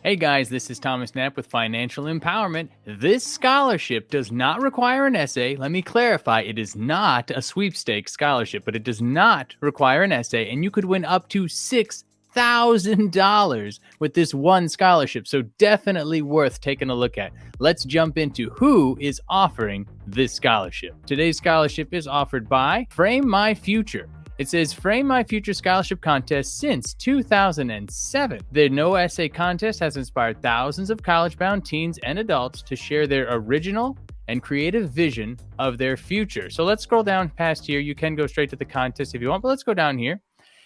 Hey guys, this is Thomas Knapp with Financial Empowerment. This scholarship does not require an essay. Let me clarify, it is not a sweepstakes scholarship, but it does not require an essay, and you could win up to $6,000 with this one scholarship, so definitely worth taking a look at. Let's jump into who is offering this scholarship. Today's scholarship is offered by Frame My Future. It says Frame My Future Scholarship Contest since 2007. The No Essay Contest has inspired thousands of college-bound teens and adults to share their original and creative vision of their future. So let's scroll down past here. You can go straight to the contest if you want, but let's go down here.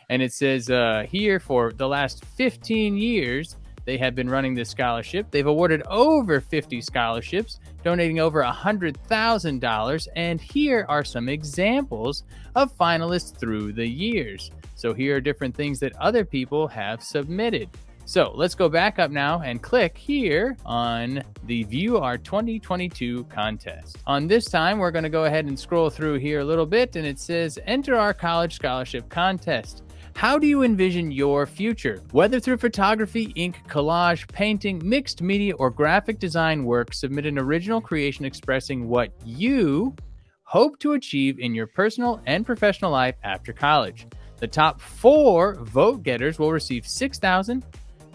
And it says here for the last 15 years, they have been running this scholarship. They've awarded over 50 scholarships, donating over $100,000. And here are some examples of finalists through the years. So here are different things that other people have submitted. So let's go back up now and click here on the View Our 2022 contest. On this time, we're going to go ahead and scroll through here a little bit, and it says, Enter our college scholarship contest. How do you envision your future? Whether through photography, ink, collage, painting, mixed media, or graphic design work, submit an original creation expressing what you hope to achieve in your personal and professional life after college. The top 4 vote getters will receive $6,000,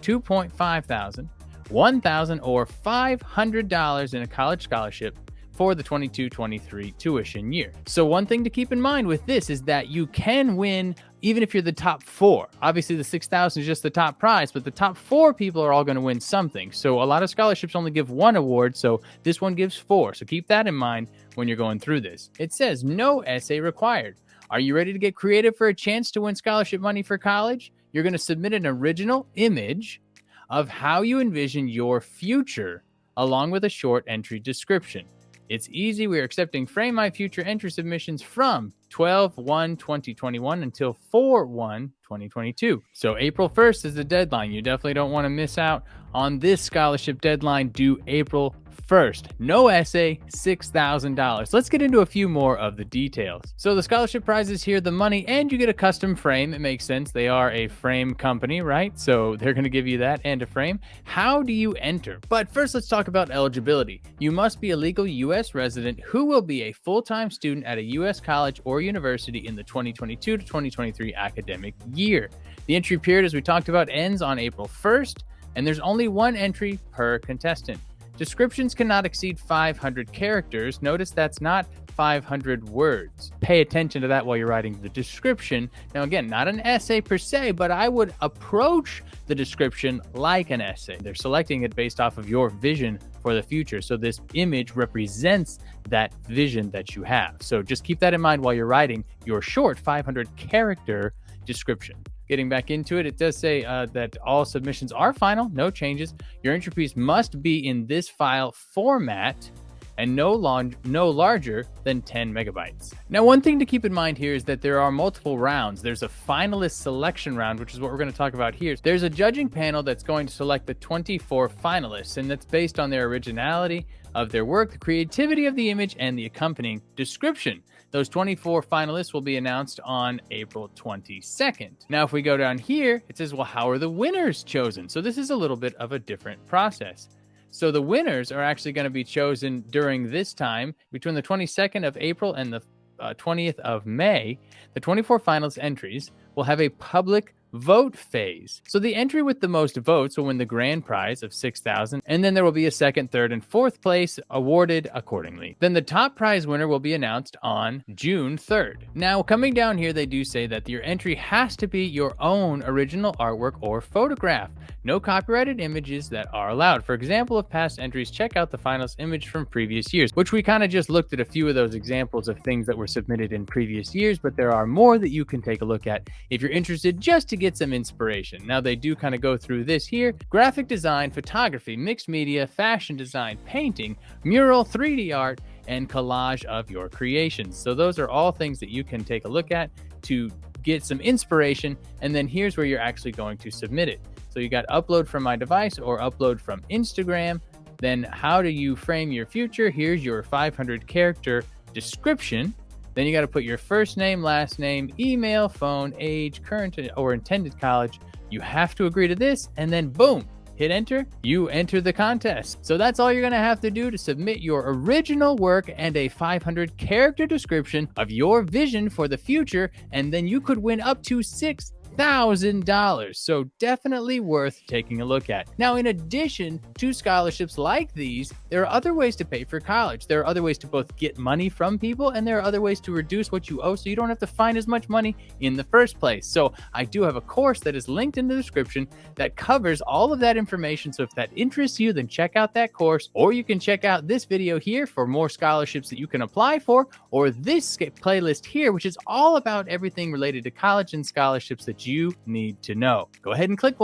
$2,500, $1,000, or $500 in a college scholarship for the 22-23 tuition year. So one thing to keep in mind with this is that you can win even if you're the top 4. Obviously the $6,000 is just the top prize, but the top 4 people are all going to win something. So a lot of scholarships only give 1 award, so this one gives 4. So keep that in mind when you're going through this. It says no essay required. Are you ready to get creative for a chance to win scholarship money for college? You're going to submit an original image of how you envision your future along with a short entry description. It's easy. We are accepting Frame My Future entry submissions from 12/1/2021 until 4/1/2022. So April 1st is the deadline. You definitely don't want to miss out on this scholarship deadline due April 1st. No essay, $6,000. Let's get into a few more of the details. So the scholarship prizes here, the money, and you get a custom frame. It makes sense. They are a frame company, right? So they're going to give you that and a frame. How do you enter? But first, let's talk about eligibility. You must be a legal U.S. resident who will be a full-time student at a U.S. college or university in the 2022 to 2023 academic year. The entry period, as we talked about, ends on April 1st, and there's only 1 entry per contestant. Descriptions cannot exceed 500 characters. Notice that's not 500 words. Pay attention to that while you're writing the description. Now, again, not an essay per se, but I would approach the description like an essay. They're selecting it based off of your vision for the future. So this image represents that vision that you have. So just keep that in mind while you're writing your short 500 character description. Getting back into it, it does say that all submissions are final, no changes. Your entry piece must be in this file format and no larger than 10 megabytes. Now, one thing to keep in mind here is that there are multiple rounds. There's a finalist selection round, which is what we're going to talk about here. There's a judging panel that's going to select the 24 finalists, and that's based on their originality of their work, the creativity of the image, and the accompanying description. Those 24 finalists will be announced on April 22nd. Now, if we go down here, it says, well, how are the winners chosen? So this is a little bit of a different process. So the winners are actually going to be chosen during this time between the 22nd of April and the 20th of May. The 24 finalist entries will have a public vote phase. So the entry with the most votes will win the grand prize of $6,000, and then there will be a second, third, and fourth place awarded accordingly. Then the top prize winner will be announced on June 3rd. Now, coming down here, they do say that your entry has to be your own original artwork or photograph. No copyrighted images that are allowed. For example of past entries, check out the finalist image from previous years, which we kind of just looked at a few of those examples of things that were submitted in previous years, but there are more that you can take a look at if you're interested, just to get some inspiration. Now, they do kind of go through this here: graphic design, photography, mixed media, fashion design, painting, mural, 3D art, and collage of your creations. So those are all things that you can take a look at to get some inspiration, and then here's where you're actually going to submit it. So you got upload from my device or upload from Instagram. Then how do you frame your future? Here's your 500 character description. Then you got to put your first name, last name, email, phone, age, current or intended college. You have to agree to this, and then boom, Hit enter, you enter the contest. So that's all you're going to have to do to submit your original work and a 500 character description of your vision for the future, and then you could win up to $6,000. So definitely worth taking a look at. Now, in addition to scholarships like these, there are other ways to pay for college. There are other ways to both get money from people, and there are other ways to reduce what you owe so you don't have to find as much money in the first place. So I do have a course that is linked in the description that covers all of that information. So if that interests you, then check out that course, or you can check out this video here for more scholarships that you can apply for, or this playlist here, which is all about everything related to college and scholarships that you need to know. Go ahead and click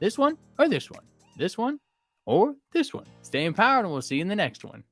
this one, or this one, this one, or this one. Stay empowered, and we'll see you in the next one.